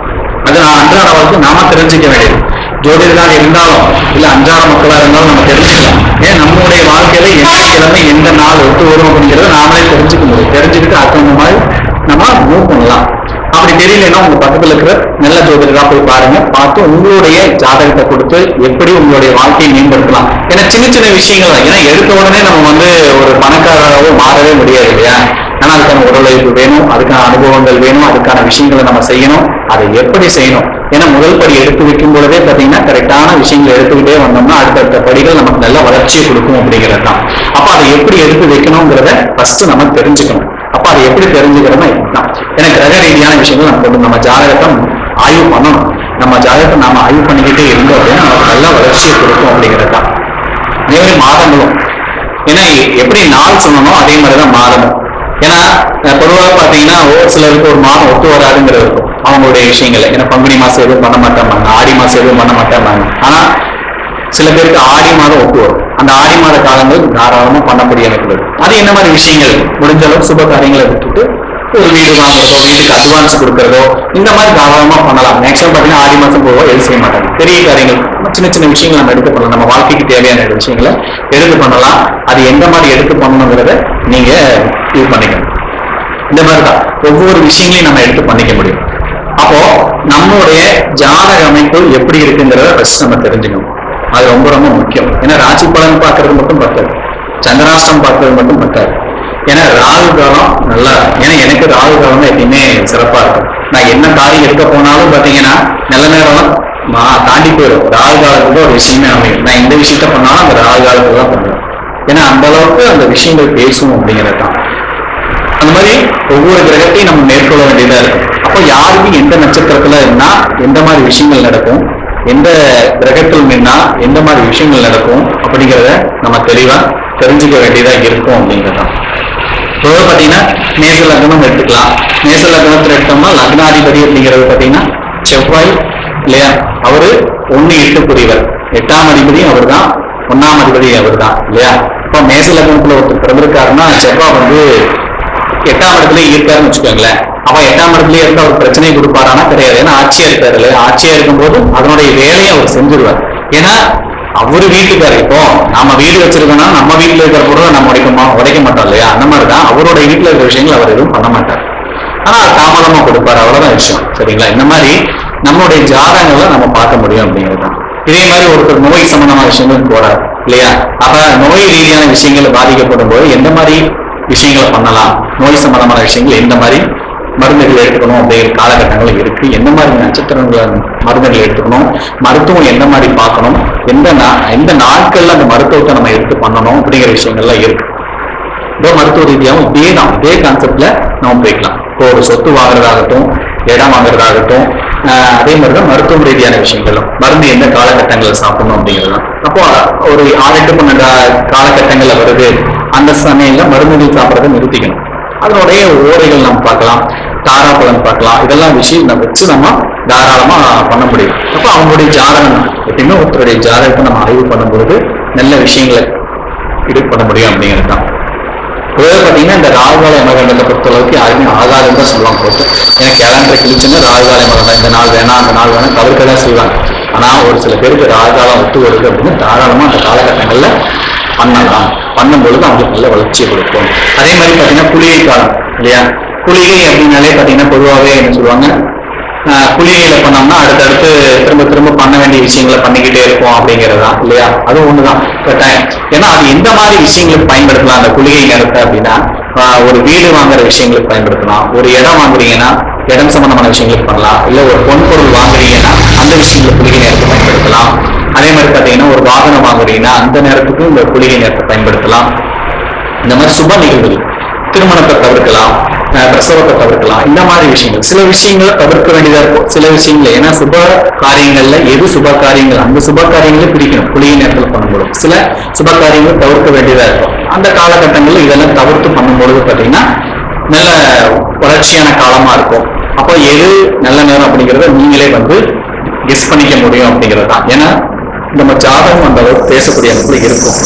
அது நான் அன்றாட வாழ்க்கை நாம தெரிஞ்சுக்க வேண்டியது. ஜோதிடராக இருந்தாலும் இல்ல அன்றாட மக்களா இருந்தாலும் நம்ம தெரிஞ்சுக்கலாம். ஏன் நம்மளுடைய வாழ்க்கையில எந்த கிழமை எந்த நாள் ஒத்து வரும் அப்படிங்கிறத நாமளே தெரிஞ்சுக்க முடியும். தெரிஞ்சுக்கிட்டு அந்த மாதிரி நம்ம மூவ் பண்ணலாம். அப்படி தெரியலன்னா உங்க பக்கத்துல இருக்கிற நல்ல ஜோதிடரா போய் பாருங்க. பார்த்து உங்களுடைய ஜாதகத்தை கொடுத்து எப்படி உங்களுடைய வாழ்க்கையை மேம்படுத்தலாம். ஏன்னா சின்ன சின்ன விஷயங்கள் தான். ஏன்னா எடுத்த உடனே நம்ம ஒரு பணக்காரராகவோ மாறவே முடியாது இல்லையா. ஆனா அதுக்கான உடலுழைப்பு வேணும், அதுக்கான அனுபவங்கள் வேணும், அதுக்கான விஷயங்களை நம்ம செய்யணும். அதை எப்படி செய்யணும்? ஏன்னா முதல் படி எடுத்து வைக்கும் பொழுதே பாத்தீங்கன்னா கரெக்டான விஷயங்களை எடுத்துக்கிட்டே வந்தோம்னா அடுத்தடுத்த படிகள் நமக்கு நல்ல வளர்ச்சியை கொடுக்கும் அப்படிங்கிறது தான். அப்ப அதை எப்படி எடுத்து வைக்கணுங்கிறத ஃபர்ஸ்ட் நம்ம தெரிஞ்சுக்கணும். அப்ப அதை எப்படி தெரிஞ்சுக்கிறோம்னா இதுதான். ஏன்னா கிரக ரீதியான விஷயங்கள் நம்ம ஜாதகத்தை ஆய்வு பண்ணணும். நம்ம ஜாதகத்தை நாம ஆய்வு பண்ணிக்கிட்டே இருந்தோம் அப்படின்னா நமக்கு நல்ல வளர்ச்சியை கொடுக்கும் அப்படிங்கிறது தான். அதே மாதிரி மாதங்களும், ஏன்னா எப்படி நாள் சொல்லணும் அதே மாதிரிதான் மாதமும். ஏன்னா பொதுவாக பாத்தீங்கன்னா ஒரு சிலருக்கு ஒரு மாதம் ஒத்து வராதுங்கிறது இருக்கும் அவங்களுடைய விஷயங்கள். ஏன்னா பங்குனி மாசம் எதுவும் பண்ண மாட்டாங்க, ஆடி மாசம் எதுவும் பண்ண மாட்டாங்க. ஆனா சில பேருக்கு ஆடி மாதம் ஒத்து வரும். அந்த ஆடி மாத காலங்கள் தாராளமா பண்ணக்கூடிய எனக்கு அது என்ன மாதிரி விஷயங்கள் முடிஞ்ச அளவுக்கு சுப காரியங்களை விட்டுட்டு ஒரு வீடு வாங்குறதோ வீட்டுக்கு அட்வான்ஸ் கொடுக்கறதோ இந்த மாதிரி தாராளமா பண்ணலாம். மேக்ஸிமம் பாத்தீங்கன்னா ஆடி மாசம் போவோம் எது செய்ய மாட்டாங்க. பெரிய காரியங்கள் சின்ன சின்ன விஷயங்கள் நம்ம எடுத்து பண்ணலாம். நம்ம வாழ்க்கைக்கு தேவையான விஷயங்களை எடுத்து பண்ணலாம். அது எந்த மாதிரி எடுத்து பண்ணணுங்கிறத நீங்க இது பண்ணிக்கணும். இந்த மாதிரிதான் ஒவ்வொரு விஷயங்களையும் நம்ம எடுத்து பண்ணிக்க முடியும். அப்போ நம்மளுடைய ஜாதக அமைப்பு எப்படி இருக்குங்கிறத ஃபர்ஸ்ட் நம்ம தெரிஞ்சுக்கணும். அது ரொம்ப ரொம்ப முக்கியம். ஏன்னா ராசி பலன் பார்க்கறது மட்டும் பத்தாது, சந்திராஷ்டம் பார்க்கறது மட்டும் பத்தாது. ஏன்னா ராகு காலம் நல்லா, ஏன்னா எனக்கு ராகு காலம் தான் எப்பயுமே சிறப்பா இருக்கும். நான் என்ன காரியம் எடுக்க போனாலும் பாத்தீங்கன்னா நல்ல நேரம் தாண்டி போயிடும். ராகு காலத்துக்கு ஒரு விஷயமே அமையும். நான் எந்த விஷயத்த பண்ணாலும் அந்த ராகு காலத்துல தான் பண்ணுவேன். ஏன்னா அந்த அளவுக்கு அந்த விஷயங்கள் பேசும் அப்படிங்கிறது தான். அந்த மாதிரி ஒவ்வொரு கிரகத்தையும் நம்ம மேற்கொள்ள வேண்டியதா இருக்கு. அப்போ யாருக்கு எந்த நட்சத்திரத்துல இருந்தா எந்த மாதிரி விஷயங்கள் நடக்கும், எந்த கிரகத்தில் நின்னா எந்த மாதிரி விஷயங்கள் நடக்கும் அப்படிங்கிறத நம்ம தெளிவா தெரிஞ்சுக்க வேண்டியதா இருக்கும் அப்படிங்கிறதான். இப்போ பாத்தீங்கன்னா மேச லக்னம் எடுத்துக்கலாம். மேச லக்னத்துல எடுத்தோம்னா லக்னாதிபதி அப்படிங்கிறது பாத்தீங்கன்னா செவ்வாய் இல்லையா. அவரு 1-8 8ஆம் அதிபதியும் அவர் தான், 1ஆம் அதிபதி அவர் தான் இல்லையா. இப்போ மேச லக்னத்துல ஒருத்தர் பிறந்திருக்காருன்னா செவ்வாய் 8ஆம் இடத்துல இருக்காருன்னு வச்சுக்கோங்களேன். அப்ப 8ஆம் இடத்துல இருக்க அவர் பிரச்சனை கொடுப்பாரானா கிடையாது. ஏன்னா ஆட்சியா இருக்காரு இல்லையா. ஆட்சியா இருக்கும்போது அதனுடைய வேலையை அவர் செஞ்சிருவார். ஏன்னா அவரு வீட்டுக்காரர். இப்போ நம்ம வீடு வச்சிருக்கோம்னா நம்ம வீட்டுல இருக்கிற பொருளை நம்ம உடைக்க மாட்டோம் இல்லையா? அந்த மாதிரிதான் அவரோட வீட்டுல இருக்கிற விஷயங்கள் அவர் எதுவும் பண்ண மாட்டார். ஆனா தாமதமா கொடுப்பாரு, அவ்வளவுதான் விஷயம். சரிங்களா? இந்த மாதிரி நம்மளுடைய ஜாதகங்களை நம்ம பார்க்க முடியும் அப்படிங்கிறது. இதே மாதிரி ஒருத்தர் நோய் சம்பந்தமான விஷயங்கள் போறாரு இல்லையா? அப்ப நோய் ரீதியான விஷயங்கள் பாதிக்கப்படும் போது எந்த மாதிரி விஷயங்களை பண்ணலாம், நோய் சம்பந்தமான விஷயங்கள் எந்த மாதிரி மருந்துகள் எடுத்துக்கணும் அப்படிங்கிற காலகட்டங்கள் இருக்கு. எந்த மாதிரி நட்சத்திரங்களை மருந்துகள் எடுத்துக்கணும், மருத்துவம் எந்த மாதிரி பார்க்கணும், எந்த நாட்கள்ல அந்த மருத்துவத்தை நம்ம எடுத்து பண்ணணும் அப்படிங்கிற விஷயங்கள்லாம் இருக்கு. இதோ மருத்துவ ரீதியாகவும் இதே கான்செப்ட்ல நம்ம போய்க்கலாம். இப்போ ஒரு சொத்து வாங்குறதாகட்டும், இடம் வாங்குறதாகட்டும், அதே மாதிரிதான் மருத்துவ ரீதியான விஷயங்களும் மருந்து எந்த காலகட்டங்களில் சாப்பிடணும் அப்படிங்கிறது. அப்போ ஒரு 6-8 12 காலகட்டங்கள்ல வருது, அந்த சமயம்ல மருந்துகள் சாப்பிட்றதை நிறுத்திக்கணும். அதனுடைய ஓரைகள் நம்ம பார்க்கலாம், தாராபலன் பார்க்கலாம். இதெல்லாம் விஷயம் வச்சு நம்ம தாராளமா பண்ண முடியும். அப்போ அவங்களுடைய ஜாதகம் எப்பயுமே ஒருத்தருடைய ஜாதகத்தை நம்ம ஆய்வு பண்ணும்பொழுது நல்ல விஷயங்களை ஈடுபட முடியும் அப்படிங்கிறது தான். பொதுவாக பார்த்தீங்கன்னா இந்த ராகுகால யமகண்டத்தை பொறுத்தளவுக்கு யாருமே ஆகாதுன்னு தான் சொல்லுவாங்க. போட்டு ஏன்னா கேலண்டரை கிழிச்சுன்னா ராகுகால யமகண்டம் இந்த நாள் வேணாம் அந்த நாள் வேணாம் தவிர்க்க தான் செய்வாங்க. ஆனால் ஒரு சில பேருக்கு ராகுகாலம் ஒத்து வருது அப்படின்னு தாராளமாக அந்த காலகட்டங்களில் பண்ணலாம். பண்ணும்பொழுது அவங்களுக்கு நல்ல வளர்ச்சியை கொடுக்கும். அதே மாதிரி பார்த்தீங்கன்னா குளிகை காலம் இல்லையா? குளிகை அப்படின்னாலே பார்த்தீங்கன்னா பொதுவாகவே என்ன சொல்லுவாங்க, குளிகையில பண்ணோம்னா அடுத்தடுத்து திரும்ப திரும்ப பண்ண வேண்டிய விஷயங்களை பண்ணிக்கிட்டே இருப்போம் அப்படிங்கிறதா இல்லையா? அது ஒண்ணுதான் கட்டாயம். ஏன்னா அது எந்த மாதிரி விஷயங்களுக்கு பயன்படுத்தலாம் அந்த குளிகை நேரத்தை அப்படின்னா, ஒரு வீடு வாங்குற விஷயங்களுக்கு பயன்படுத்தலாம். ஒரு இடம் வாங்குறீங்கன்னா இடம் சம்பந்தமான விஷயங்களுக்கு பண்ணலாம். இல்ல ஒரு பொன்பொருள் வாங்குறீங்கன்னா அந்த விஷயங்களுக்கு குளிகை நேரத்தை பயன்படுத்தலாம். அதே மாதிரி பார்த்தீங்கன்னா ஒரு வாகனம் வாங்குறீங்கன்னா அந்த நேரத்துக்கு இந்த குளிகை நேரத்தை பயன்படுத்தலாம். இந்த மாதிரி சுப நிகழ்வுகள், திருமணத்தை தவிர்க்கலாம், பிரசவத்தை தவிர்க்கலாம். இந்த மாதிரி விஷயங்கள் சில விஷயங்களை தவிர்க்க வேண்டியதா இருக்கும். சில விஷயங்கள் ஏன்னா சுப காரியங்கள்ல எது சுப காரியங்கள் அந்த சுப காரியங்களை பிடிக்கணும் குளிகை நேரத்தில் பண்ணும்போது. சில சுப காரியங்கள் தவிர்க்க வேண்டியதா இருக்கும். அந்த காலகட்டங்களில் இதெல்லாம் தவிர்த்து பண்ணும்பொழுது பார்த்தீங்கன்னா நல்ல வளர்ச்சியான காலமா இருக்கும். அப்போ எது நல்ல நேரம் அப்படிங்கிறத நீங்களே கெஸ் பண்ணிக்க முடியும் அப்படிங்கிறது தான். ஏன்னா நம்ம ஜாதகம் அந்த அளவுக்கு பேசக்கூடிய இடத்துல இருக்கும்.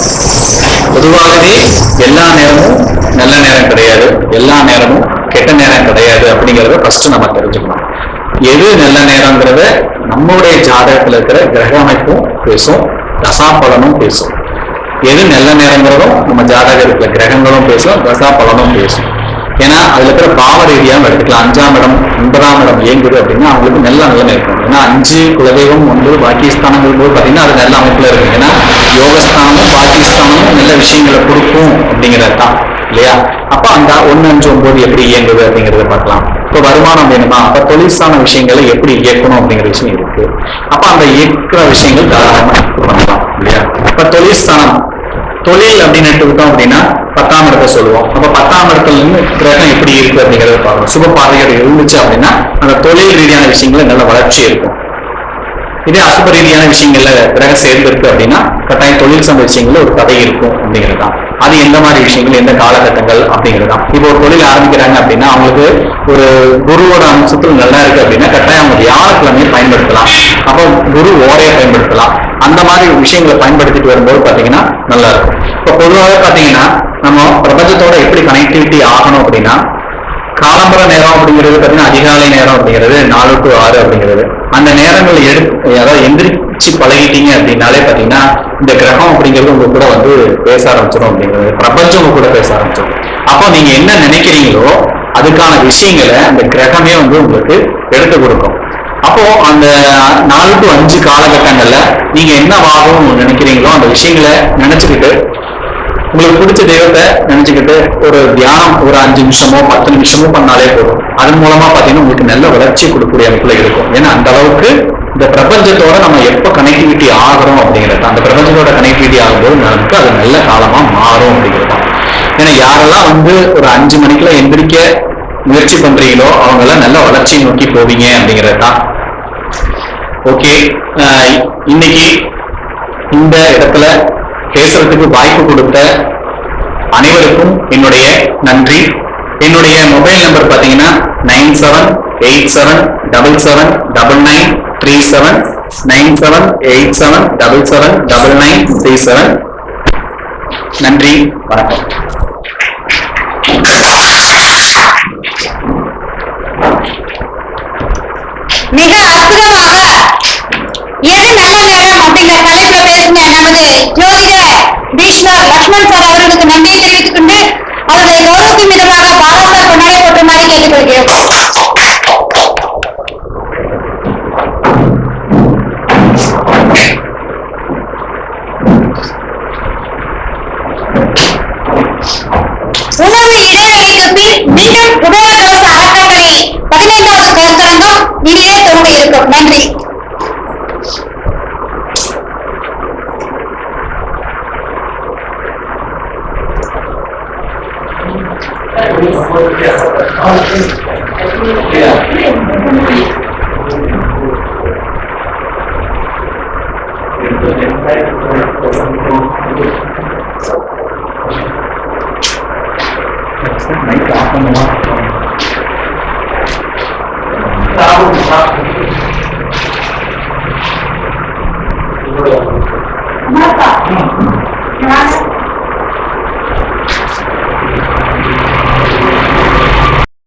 பொதுவாகவே எல்லா நேரமும் நல்ல நேரம் கிடையாது, எல்லா நேரமும் கெட்ட நேரம் கிடையாது அப்படிங்கிறத ஃபர்ஸ்ட் நம்ம தெரிஞ்சுக்கணும். எது நல்ல நேரங்கிறத நம்மளுடைய ஜாதகத்துல இருக்கிற கிரக அமைப்பும் பேசும், தசாபலனும் பேசும். எது நல்ல நேரங்கிறதும் நம்ம ஜாதகத்துல கிரகங்களும் பேசும், தசாபலனும் பேசும். ஏன்னா அதுல இருக்கிற பாவ ரீதியாக எடுத்துக்கலாம். 5ஆம் இடம் 9ஆம் இடம் இயங்குது அப்படின்னா அவங்களுக்கு நல்ல நிலைமை இருக்கும். ஏன்னா 5 குலதெய்வம் பாகிஸ்தானங்கள் போது பார்த்தீங்கன்னா அது நல்ல அமைப்புல இருக்கும். ஏன்னா யோகஸ்தானமும் பாகிஸ்தானமும் நல்ல விஷயங்களை கொடுக்கும் அப்படிங்கிறது தான் இல்லையா? அப்ப அந்த 1, 5, 9 எப்படி இயங்குது அப்படிங்கறத பார்க்கலாம். இப்போ வருமானம் வேணுமா, அப்ப தொழிற்சான விஷயங்களை எப்படி இயக்கணும் அப்படிங்கிற விஷயம் இருக்கு. அப்ப அந்த இயக்குற விஷயங்கள் தாராளமா பண்ணலாம் இல்லையா? இப்ப தொழிற்சானம் தொழில் அப்படின்னு எடுத்துக்கிட்டோம் அப்படின்னா 10ஆம் இடத்தை சொல்லுவோம். அப்ப 10ஆம் இடத்துல இருந்து கிரகம் எப்படி இருக்கு அப்படிங்கறத பார்க்கணும். சுப பார்வைகள் இருந்துச்சு அப்படின்னா அந்த தொழில் ரீதியான விஷயங்கள்ல நல்ல வளர்ச்சி இருக்கும். இதே அசுப ரீதியான விஷயங்கள்ல கிரகம் சேர்ந்து இருக்கு அப்படின்னா கட்டாயம் தொழில் சம்ப விஷயங்கள்ல ஒரு தடை இருக்கும் அப்படிங்கிறது தான். அது எந்த மாதிரி விஷயங்கள் எந்த காலகட்டங்கள் அப்படிங்கிறது தான். இப்போ ஒரு தொழில் ஆரம்பிக்கிறாங்க அப்படின்னா அவங்களுக்கு ஒரு குருவோட அம்சத்தில் நல்லா இருக்கு அப்படின்னா கட்டாயம் அவங்க வியாழக்கிழமையை பயன்படுத்தலாம். அப்போ குரு ஓரையை பயன்படுத்தலாம். அந்த மாதிரி விஷயங்களை பயன்படுத்திட்டு வரும்போது பாத்தீங்கன்னா நல்லா இருக்கும். இப்போ பொதுவாக பாத்தீங்கன்னா நம்ம பிரபஞ்சத்தோட எப்படி கனெக்டிவிட்டி ஆகணும் அப்படின்னா காலம்பர நேரம் அப்படிங்கிறது பார்த்தீங்கன்னா அதிகாலை நேரம் அப்படிங்கிறது 4 to 6 அப்படிங்கிறது. அந்த நேரங்கள் அதாவது எந்திரிச்சு பழகிட்டீங்க அப்படின்னாலே பார்த்தீங்கன்னா இந்த கிரகம் அப்படிங்கிறது உங்க கூட பேச ஆரம்பிச்சிடும் அப்படிங்கிறது, பிரபஞ்சம் உங்க கூட பேச ஆரம்பிச்சிடும். அப்போ நீங்க என்ன நினைக்கிறீங்களோ அதுக்கான விஷயங்களை அந்த கிரகமே உங்களுக்கு எடுத்து கொடுக்கும். அப்போ அந்த 4 to 5 காலகட்டங்கள்ல நீங்க என்ன வாகும் நினைக்கிறீங்களோ அந்த விஷயங்களை நினைச்சுக்கிட்டு உங்களுக்கு பிடிச்ச தெய்வத்தை நினைச்சுக்கிட்டு ஒரு தியானம் ஒரு 5 நிமிஷமோ 10 நிமிஷமோ பண்ணாலே போதும். அதன் மூலமா பாத்தீங்கன்னா உங்களுக்கு நல்ல வளர்ச்சி கொடுக்கக்கூடிய அமைப்புல இருக்கும். ஏன்னா அந்த அளவுக்கு இந்த பிரபஞ்சத்தோட நம்ம எப்ப கனெக்டிவிட்டி ஆகிறோம் அப்படிங்கிறது, அந்த பிரபஞ்சத்தோட கனெக்டிவிட்டி ஆகும்போது நமக்கு அது நல்ல காலமா மாறும் அப்படிங்கிறது. ஏன்னா யாரெல்லாம் ஒரு 5 மணிக்குள்ள எந்திரிக்க முயற்சி பண்றீங்களோ அவங்க எல்லாம் நல்ல வளர்ச்சியை நோக்கி போவீங்க அப்படிங்கிறது தான். ஓகே, இன்னைக்கு இந்த இடத்துல பேசுறதுக்கு வாய்ப்பு கொடுத்த அனைவருக்கும் என்னுடைய நன்றி. என்னுடைய மொபைல் நம்பர் பார்த்தீங்கன்னா 9787779937 9787779937. நன்றி, வணக்கம். மிக அற்புதமாக எது நல்ல நேரம் அப்படிங்கிற தலைப்புல பேசின கேட்டுக்கொள்கிறோம். உணவு இடைவெளிக்கு பின் மீண்டும் உடல்கவச அறக்கட்டளை 15வது கருத்தரங்கம் இனிதே துவங்க இருக்கும். நன்றி. Mata.